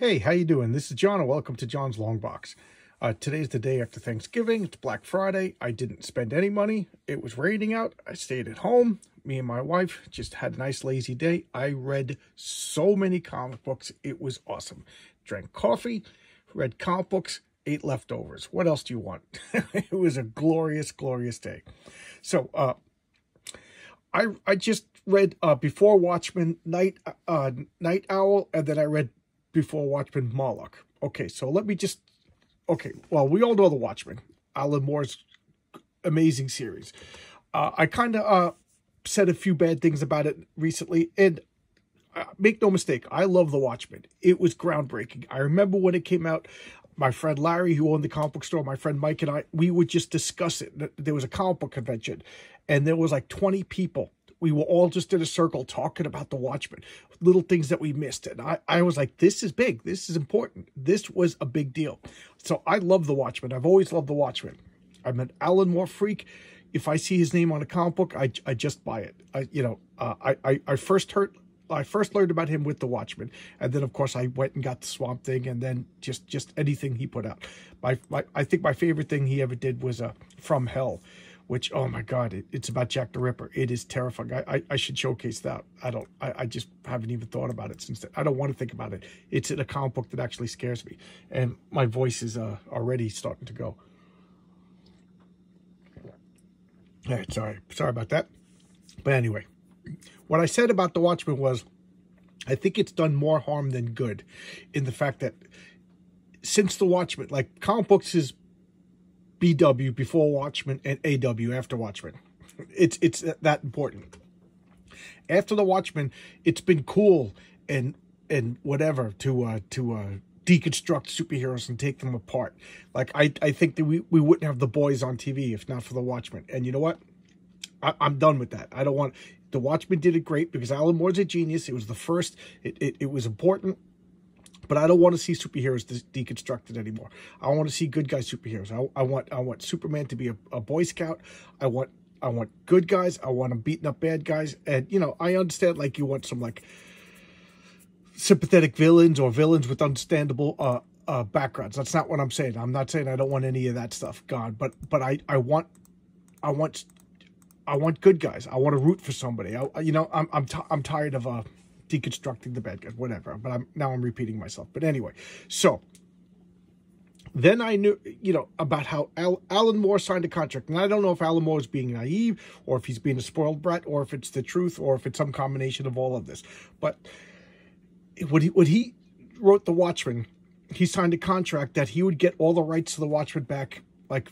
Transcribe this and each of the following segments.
Hey, how you doing? This is John, and welcome to John's Long Box. Today's the day after Thanksgiving. It's Black Friday. I didn't spend any money. It was raining out. I stayed at home. Me and my wife just had a nice lazy day. I read so many comic books. It was awesome. Drank coffee, read comic books, ate leftovers. What else do you want? It was a glorious, glorious day. So, I just read before Watchmen, Night Owl, and then I read before Watchmen, Moloch. Okay, so let me just... Okay, well, we all know the Watchmen, Alan Moore's amazing series. I kind of said a few bad things about it recently, and make no mistake, I love the Watchmen. It was groundbreaking. I remember when it came out, my friend Larry, who owned the comic book store, my friend Mike and I, we would just discuss it. There was a comic book convention, and there was like 20 people. We were all just in a circle talking about the Watchmen, little things that we missed. And I was like, this is big. This is important. This was a big deal. So I love the Watchmen. I've always loved the Watchmen. I'm an Alan Moore freak. If I see his name on a comic book, I just buy it. I first learned about him with the Watchmen. And then, of course, I went and got the Swamp Thing, and then just anything he put out. I think my favorite thing he ever did was From Hell, which, oh my God, it's about Jack the Ripper. It is terrifying. I should showcase that. I just haven't even thought about it since then. I don't want to think about it. It's in a comic book that actually scares me. And my voice is already starting to go. All right, sorry about that. But anyway, what I said about the Watchmen was, I think it's done more harm than good in the fact that since the Watchmen, like comic books is BW before Watchmen and AW after Watchmen. It's that important. After the Watchmen, it's been cool and whatever to deconstruct superheroes and take them apart. Like I think that we wouldn't have The Boys on TV if not for the Watchmen. And you know what? I'm done with that. I don't want... The Watchmen did it great because Alan Moore's a genius. It was the first. It was important. But I don't want to see superheroes deconstructed anymore. I want to see good guy superheroes. I want Superman to be a Boy Scout. I want good guys. I want them beating up bad guys. And you know, I understand like you want some like sympathetic villains or villains with understandable backgrounds. That's not what I'm saying. I'm not saying I don't want any of that stuff gone. But I want good guys. I want to root for somebody. I'm tired of deconstructing the bad guys, whatever. But I'm repeating myself. But anyway, so then I knew, about how Alan Moore signed a contract. And I don't know if Alan Moore is being naive or if he's being a spoiled brat or if it's the truth or if it's some combination of all of this. But when he wrote The Watchmen, he signed a contract that he would get all the rights to The Watchmen back, like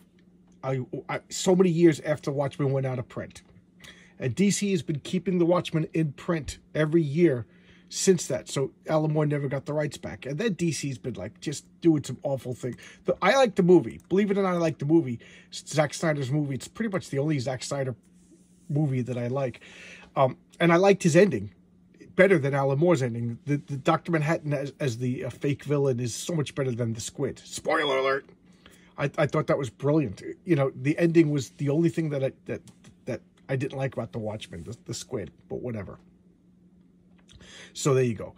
so many years after Watchmen went out of print. And DC has been keeping The Watchmen in print every year since that. So Alan Moore never got the rights back. And then DC's been like just doing some awful thing. I like the movie. Believe it or not, I like the movie. Zack Snyder's movie. It's pretty much the only Zack Snyder movie that I like. And I liked his ending better than Alan Moore's ending. The Dr. Manhattan as the fake villain is so much better than the Squid. Spoiler alert. I thought that was brilliant. The ending was the only thing that I didn't like about the Watchmen, the Squid, but whatever. So there you go.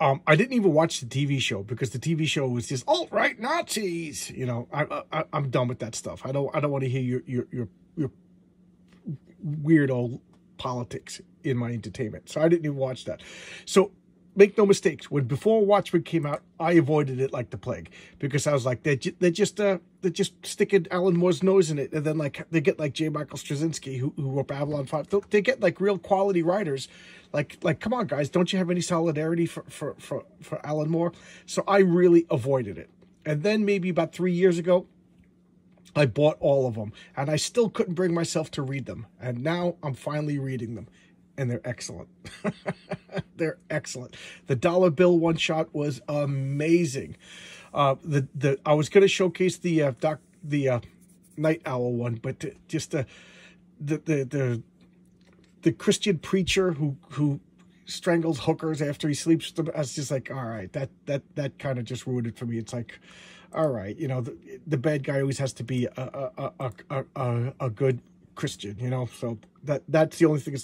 I didn't even watch the TV show because the TV show was just alt-right Nazis. I'm done with that stuff. I don't want to hear your weird old politics in my entertainment. So I didn't even watch that. So make no mistakes. Before Watchmen came out, I avoided it like the plague because I was like, they're just sticking Alan Moore's nose in it, and then like they get like J. Michael Straczynski who wrote Babylon 5. They get like real quality writers. Like come on guys, don't you have any solidarity for Alan Moore? So I really avoided it. And then maybe about 3 years ago, I bought all of them, and I still couldn't bring myself to read them. And now I'm finally reading them. And they're excellent. They're excellent. The dollar bill one shot was amazing. I was going to showcase the Night Owl one, but the Christian preacher who strangles hookers after he sleeps with them, I was just like, all right, that kind of just ruined it for me. It's like, all right, the bad guy always has to be a good Christian, so that's the only thing.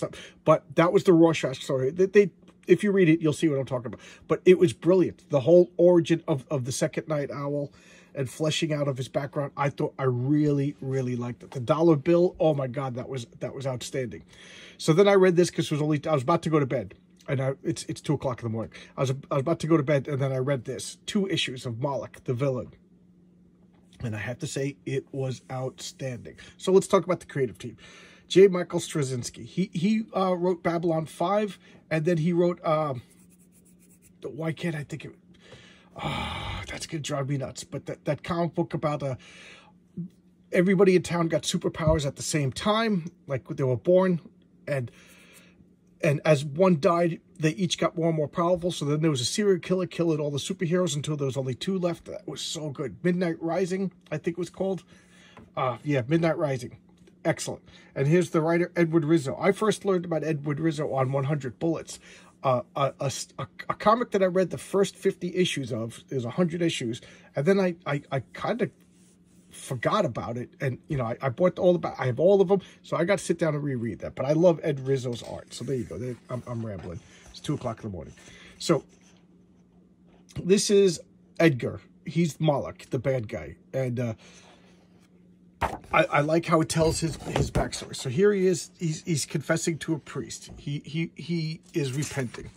But that was the Rorschach story. They if you read it, you'll see what I'm talking about. But it was brilliant. The whole origin of the second night owl and fleshing out of his background, I really, really liked it. The dollar bill, oh my God, that was outstanding. So then I read this because I was about to go to bed. And it's 2 o'clock in the morning. I was about to go to bed, and then I read this. 2 issues of Moloch, the villain. And I have to say, it was outstanding. So let's talk about the creative team. J. Michael Straczynski. He wrote Babylon 5, and then he wrote, why can't I think of it? That's going to drive me nuts. But that comic book about everybody in town got superpowers at the same time, like they were born, and as one died, they each got more and more powerful. So then there was a serial killer killing all the superheroes until there was only 2 left. That was so good. Midnight Rising, I think it was called. Yeah, Midnight Rising. Excellent. And here's the writer, Edward Rizzo. I first learned about Edward Rizzo on 100 Bullets. A comic that I read the first 50 issues of. There's 100 issues. And then I kind of forgot about it, and you know, I bought I have all of them, so I got to sit down and reread that. But I love Ed Rizzo's art, so there you go. I'm rambling. It's 2 o'clock in the morning. So this is Edgar. He's Moloch, the bad guy, and I like how it tells his backstory. So here he is. He's confessing to a priest. He is repenting,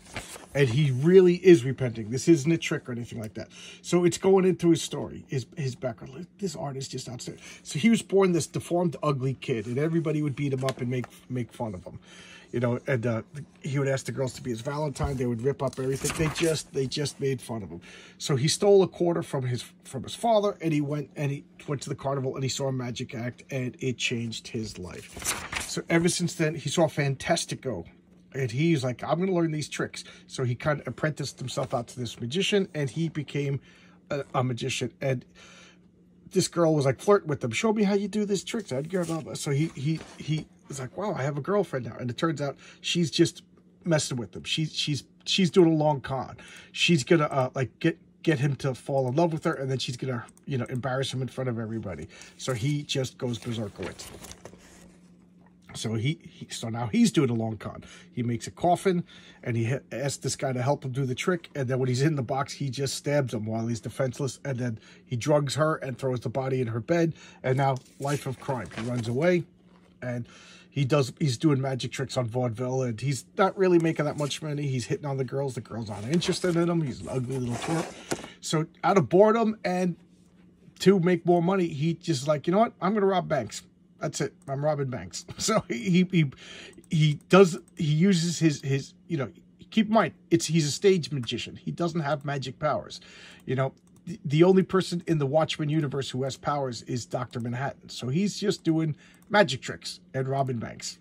and he really is repenting. This isn't a trick or anything like that. So it's going into his story, his background. This art is just outstanding. So he was born this deformed, ugly kid, and everybody would beat him up and make fun of him. You know, and he would ask the girls to be his Valentine. They would rip up everything. They just made fun of him. So he stole a quarter from his father, and he went to the carnival, and he saw a magic act, and it changed his life. So ever since then, he saw Fantastico, and he's like, I'm going to learn these tricks. So he kind of apprenticed himself out to this magician, and he became a magician. And this girl was like flirting with him. Show me how you do this trick, Edgar. So he was like, wow, I have a girlfriend now. And it turns out she's just messing with him. She's doing a long con. She's gonna like get him to fall in love with her, and then she's gonna, you know, embarrass him in front of everybody. So he just goes berserk with it. So so now he's doing a long con. He makes a coffin, and he asks this guy to help him do the trick. And then when he's in the box, he just stabs him while he's defenseless. And then he drugs her and throws the body in her bed. And now, life of crime. He runs away, and he's doing magic tricks on vaudeville, and he's not really making that much money. He's hitting on the girls. The girls aren't interested in him. He's an ugly little twerp. So out of boredom and to make more money, he just like, you know what? I'm going to rob banks. That's it. I'm robbing banks. So he uses his, you know, keep in mind, he's a stage magician. He doesn't have magic powers. You know, the only person in the Watchmen universe who has powers is Dr. Manhattan. So he's just doing magic tricks and robbing banks.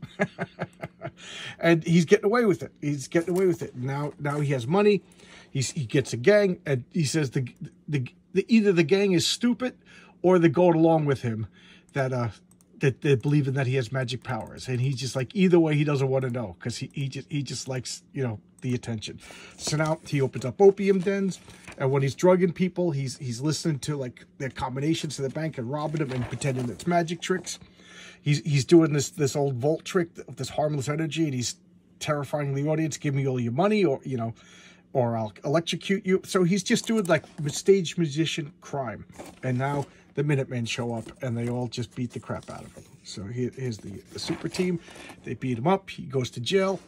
And he's getting away with it. He's getting away with it. Now he has money. He gets a gang, and he says either the gang is stupid or they're going along with him, that they're believing that he has magic powers. And he's just like, either way, he doesn't want to know, because he just likes, you know, the attention. So now he opens up opium dens, and when he's drugging people, he's listening to like their combinations to the bank and robbing them and pretending it's magic tricks. He's doing this old vault trick of this harmless energy, and he's terrifying the audience. Give me all your money, or you know, or I'll electrocute you. So he's just doing like stage magician crime. And now the Minutemen show up, and they all just beat the crap out of him. So here's the super team. They beat him up. He goes to jail.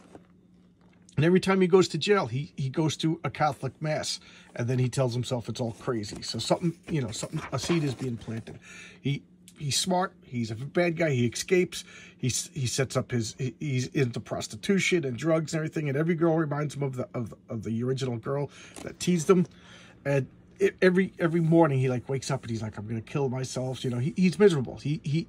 And every time he goes to jail, he goes to a Catholic mass, and then he tells himself it's all crazy. So a seed is being planted. He's smart. He's a bad guy. He escapes. He sets up he's into prostitution and drugs and everything. And every girl reminds him of the original girl that teased him. And every morning he like wakes up and he's like, I'm gonna kill myself. You know, he's miserable. He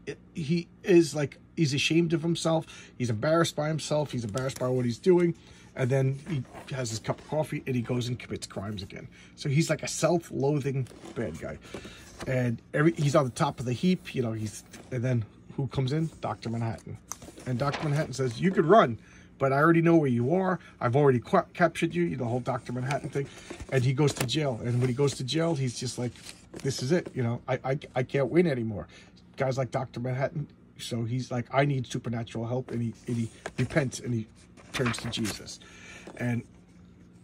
is like, he's ashamed of himself. He's embarrassed by himself. He's embarrassed by what he's doing. And then he has his cup of coffee, and he goes and commits crimes again. So he's like a self-loathing bad guy. And he's on the top of the heap, you know. And then who comes in? Dr. Manhattan. And Dr. Manhattan says, you could run, but I already know where you are. I've already captured you, the whole Dr. Manhattan thing. And he goes to jail. And when he goes to jail, he's just like, this is it. You know, I can't win anymore. Guys like Dr. Manhattan. So he's like, I need supernatural help. And he repents, and he turns to Jesus. And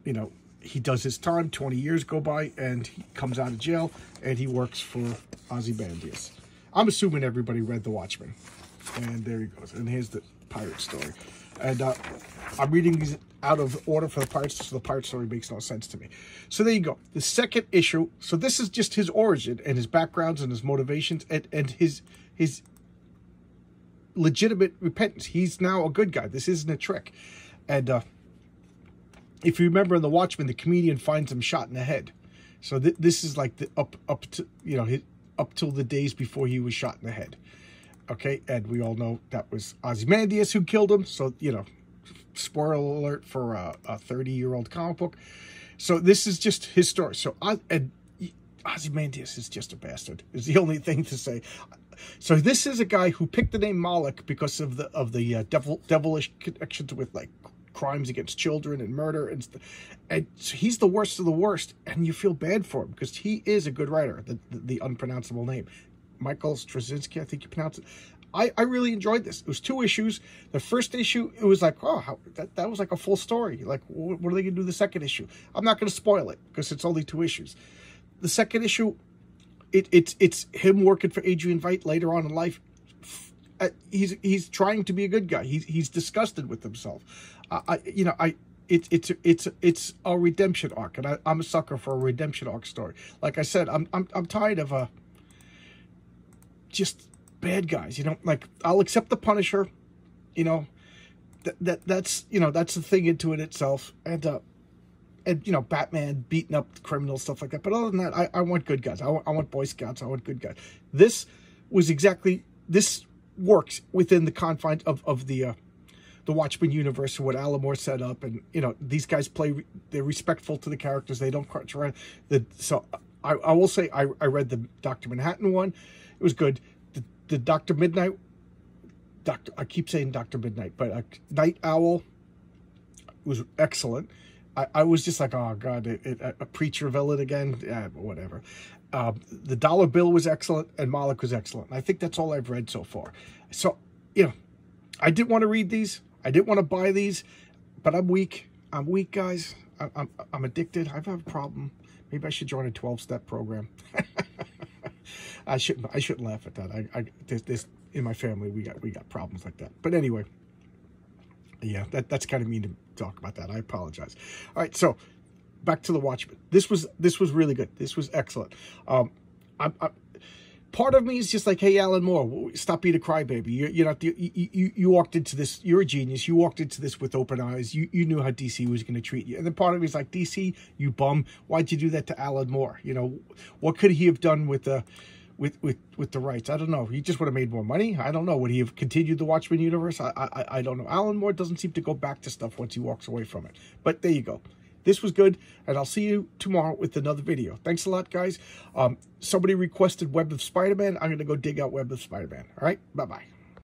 you know, he does his time, 20 years go by, and he comes out of jail, and he works for Ozymandias. I'm assuming everybody read The Watchmen. And there he goes. And here's the pirate story. And I'm reading these out of order for the pirates, so the pirate story makes no sense to me. So there you go. The second issue. So this is just his origin and his backgrounds and his motivations and his legitimate repentance. He's now a good guy. This isn't a trick. And if you remember in The Watchmen, the comedian finds him shot in the head. So this is like the up to, you know, up till the days before he was shot in the head. Okay, and we all know that was Ozymandias who killed him. So, you know, spoiler alert for a 30-year-old comic book. So this is just his story. So Ozymandias is just a bastard, is the only thing to say. So this is a guy who picked the name Moloch because of the devilish connections with, like, crimes against children and murder. And so he's the worst of the worst. And you feel bad for him because he is a good writer, the unpronounceable name. Michael Straczynski, I think you pronounce it. I really enjoyed this. It was 2 issues. The first issue, it was like, oh, that was like a full story. Like, what are they going to do the second issue? I'm not going to spoil it because it's only 2 issues. The second issue, it's him working for Adrian Veidt later on in life. He's trying to be a good guy. He's disgusted with himself. It's a redemption arc, and I'm a sucker for a redemption arc story. Like I said, I'm tired of just bad guys, you know. Like, I'll accept the Punisher, you know, that's, you know, that's the thing into it itself, and you know, Batman beating up the criminals, stuff like that. But other than that, I want good guys. I want Boy Scouts. I want good guys. This works within the confines of the Watchmen universe, what Alan Moore set up, and, you know, these guys they're respectful to the characters. They don't crunch around. So I will say I read the Dr. Manhattan one. It was good. The Dr. Midnight, I keep saying Dr. Midnight, but Night Owl was excellent. I was just like, oh, God, a preacher villain again? Yeah, whatever. The Dollar Bill was excellent, and Moloch was excellent. I think that's all I've read so far. So, you know, I didn't want to read these. I didn't want to buy these, but I'm weak. I'm weak, guys. I'm addicted. I have a problem. Maybe I should join a 12-step program. I shouldn't laugh at that. There's in my family we got problems like that. But anyway, yeah, that's kind of mean to talk about that. I apologize. All right, so back to The Watchmen. This was really good. This was excellent. Part of me is just like, hey, Alan Moore, stop being a crybaby. You're not you walked into this. You're a genius. You walked into this with open eyes. You knew how DC was going to treat you. And then part of me is like, DC, you bum. Why'd you do that to Alan Moore? You know, what could he have done with the rights? I don't know. He just would have made more money. I don't know. Would he have continued the Watchmen universe? I don't know. Alan Moore doesn't seem to go back to stuff once he walks away from it. But there you go. This was good, and I'll see you tomorrow with another video. Thanks a lot, guys. Somebody requested Web of Spider-Man. I'm going to go dig out Web of Spider-Man. All right? Bye-bye.